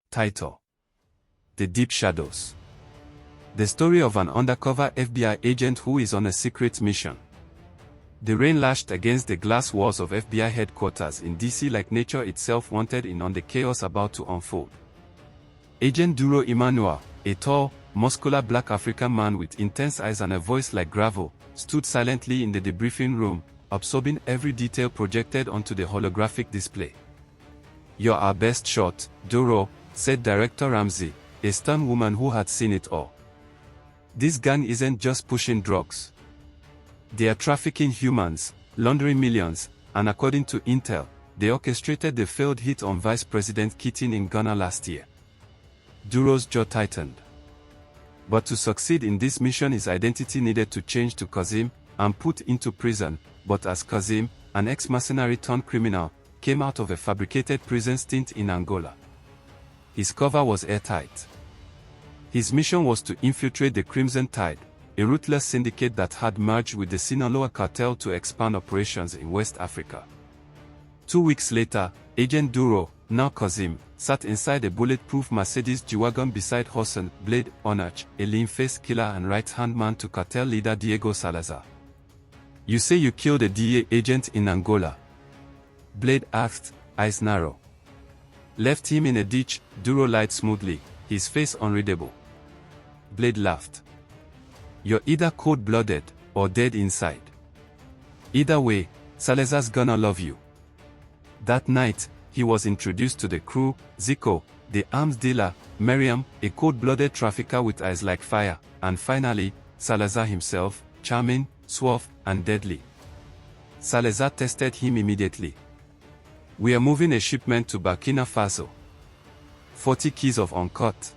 Title: The Deep Shadows. The story of an undercover FBI agent who is on a secret mission. The rain lashed against the glass walls of FBI headquarters in DC like nature itself wanted in on the chaos about to unfold. Agent Duro Emmanuel, a tall, muscular black African man with intense eyes and a voice like gravel, stood silently in the debriefing room, absorbing every detail projected onto the holographic display. "You're our best shot, Duro," said Director Ramsey, a stern woman who had seen it all. "This gang isn't just pushing drugs. They are trafficking humans, laundering millions, and according to intel, they orchestrated the failed hit on Vice President Keating in Ghana last year." Duro's jaw tightened. But to succeed in this mission, his identity needed to change to Kazim, and put into prison, but as Kazim, an ex-mercenary turned criminal, came out of a fabricated prison stint in Angola. His cover was airtight. His mission was to infiltrate the Crimson Tide, a ruthless syndicate that had merged with the Sinaloa cartel to expand operations in West Africa. 2 weeks later, Agent Duro, now Kazim, sat inside a bulletproof Mercedes G-Wagon beside Hossein Blade Onach, a lean-faced killer and right-hand man to cartel leader Diego Salazar. "You say you killed a DEA agent in Angola?" Blade asked, eyes narrow. "Left him in a ditch," Duro lied smoothly, his face unreadable. Blade laughed. "You're either cold-blooded, or dead inside. Either way, Salazar's gonna love you." That night, he was introduced to the crew: Zico, the arms dealer; Miriam, a cold-blooded trafficker with eyes like fire; and finally, Salazar himself, charming, suave, and deadly. Salazar tested him immediately. "We are moving a shipment to Burkina Faso. 40 keys of uncut.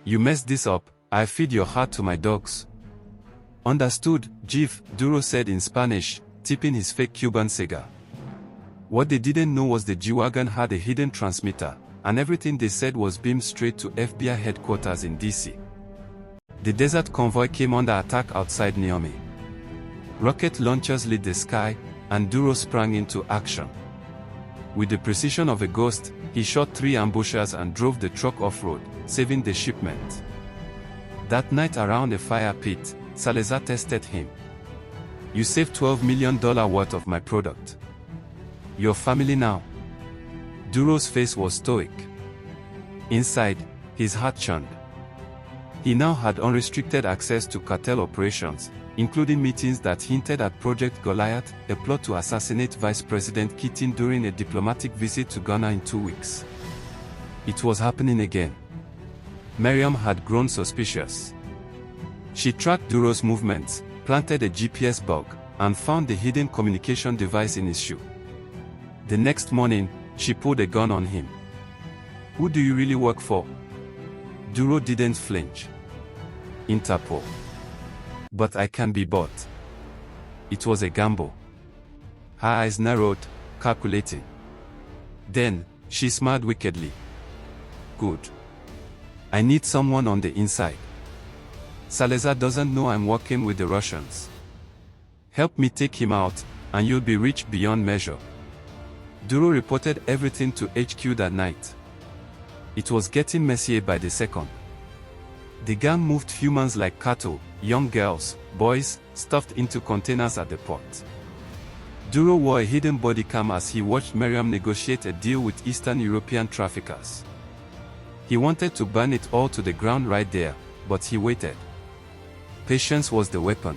You messed this up, I feed your heart to my dogs." "Understood, Chief," Duro said in Spanish, tipping his fake Cuban cigar. What they didn't know was the G-Wagon had a hidden transmitter, and everything they said was beamed straight to FBI headquarters in DC. The desert convoy came under attack outside Niamey. Rocket launchers lit the sky, and Duro sprang into action. With the precision of a ghost, he shot 3 ambushers and drove the truck off-road, saving the shipment. That night around a fire pit, Salazar tested him. "You saved $12 million worth of my product. Your family now?" Duro's face was stoic. Inside, his heart churned. He now had unrestricted access to cartel operations, including meetings that hinted at Project Goliath, a plot to assassinate Vice President Keating during a diplomatic visit to Ghana in 2 weeks. It was happening again. Miriam had grown suspicious. She tracked Duro's movements, planted a GPS bug, and found the hidden communication device in his shoe. The next morning, she pulled a gun on him. "Who do you really work for?" Duro didn't flinch. "Interpol. But I can be bought." It was a gamble. Her eyes narrowed, calculating. Then, she smiled wickedly. "Good. I need someone on the inside. Salazar doesn't know I'm working with the Russians. Help me take him out, and you'll be rich beyond measure." Duro reported everything to HQ that night. It was getting messier by the second. The gang moved humans like cattle, young girls, boys, stuffed into containers at the port. Duro wore a hidden body cam as he watched Miriam negotiate a deal with Eastern European traffickers. He wanted to burn it all to the ground right there, but he waited. Patience was the weapon.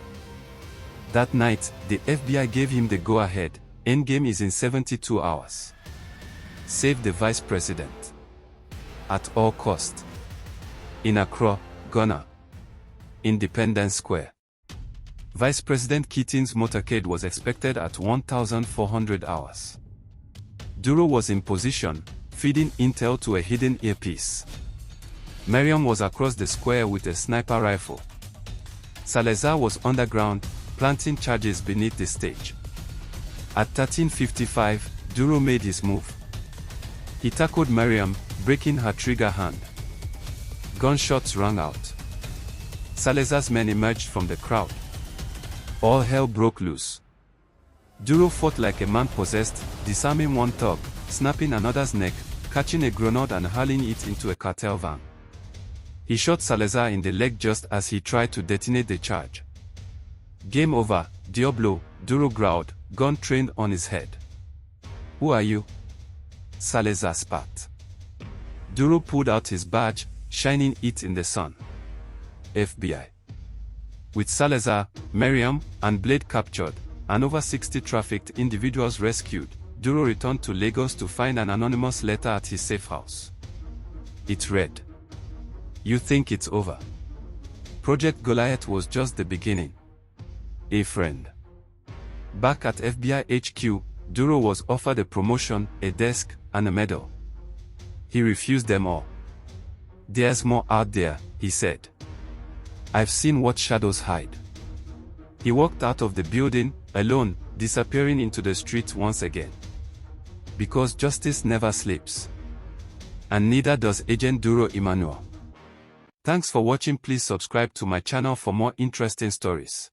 That night, the FBI gave him the go-ahead. Endgame is in 72 hours. Save the Vice President. At all cost. In Accra, Ghana. Independence Square. Vice President Keating's motorcade was expected at 1,400 hours. Duro was in position, feeding intel to a hidden earpiece. Miriam was across the square with a sniper rifle. Salazar was underground, planting charges beneath the stage. At 13:55, Duro made his move. He tackled Miriam, breaking her trigger hand. Gunshots rang out. Salazar's men emerged from the crowd. All hell broke loose. Duro fought like a man possessed, disarming one thug, snapping another's neck, catching a grenade and hurling it into a cartel van. He shot Salazar in the leg just as he tried to detonate the charge. "Game over, Diablo," Duro growled, gun trained on his head. "Who are you?" Salazar spat. Duro pulled out his badge, shining it in the sun. "FBI." With Salazar, Miriam, and Blade captured, and over 60 trafficked individuals rescued, Duro returned to Lagos to find an anonymous letter at his safe house. It read, "You think it's over? Project Goliath was just the beginning. A friend." Back at FBI HQ, Duro was offered a promotion, a desk, and a medal. He refused them all. "There's more out there," he said. "I've seen what shadows hide." He walked out of the building, alone, disappearing into the streets once again. Because justice never sleeps. And neither does Agent Duro Emmanuel. Thanks for watching. Please subscribe to my channel for more interesting stories.